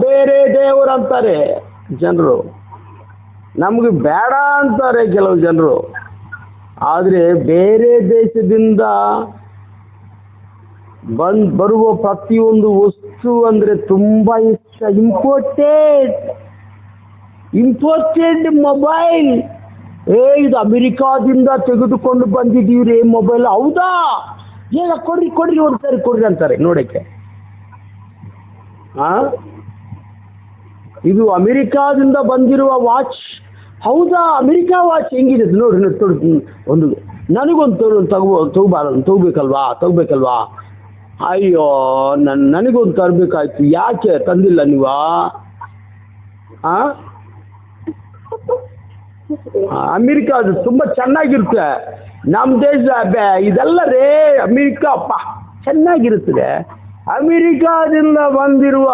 ಬೇರೆ ದೇವರು ಅಂತಾರೆ ಜನರು, ನಮ್ಗೆ ಬೇಡ ಅಂತಾರೆ ಕೆಲವು ಜನರು. ಆದರೆ ಬೇರೆ ದೇಶದಿಂದ ಬರುವ ಪ್ರತಿಯೊಂದು ವಸ್ತು ಅಂದ್ರೆ ತುಂಬಾ ಇಷ್ಟ. ಇಂಪೋರ್ಟೆಡ್ ಮೊಬೈಲ್, ಇದು ಅಮೆರಿಕಾದಿಂದ ತೆಗೆದುಕೊಂಡು ಬಂದಿದ್ದೀವ್ರಿ ಮೊಬೈಲ್. ಹೌದಾ, ಏನ ಕೊಡ್ರಿ ಒಂದ್ಸರಿ ಕೊಡ್ರಿ ಅಂತಾರೆ ನೋಡಕ್ಕೆ. ಇದು ಅಮೆರಿಕಾದಿಂದ ಬಂದಿರುವ ವಾಚ್. ಹೌದಾ, ಅಮೆರಿಕಾ ವಾಚ್ ಹೆಂಗಿದೆ ನೋಡ್ರಿ ಒಂದು ನನಗೊಂದು ತಗೋಬೇಕಲ್ವಾ. ಅಯ್ಯೋ, ನನಗೊಂದು ತರಬೇಕಾಯ್ತು, ಯಾಕೆ ತಂದಿಲ್ಲ ನೀವು? ಅಮೆರಿಕ ಅದು ತುಂಬಾ ಚೆನ್ನಾಗಿರುತ್ತೆ. ನಮ್ಮ ದೇಶ ಇದೆಲ್ಲ ರೇ ಅಮೆರಿಕ ಚೆನ್ನಾಗಿರುತ್ತದೆ. ಅಮೆರಿಕಾದಿಂದ ಬಂದಿರುವ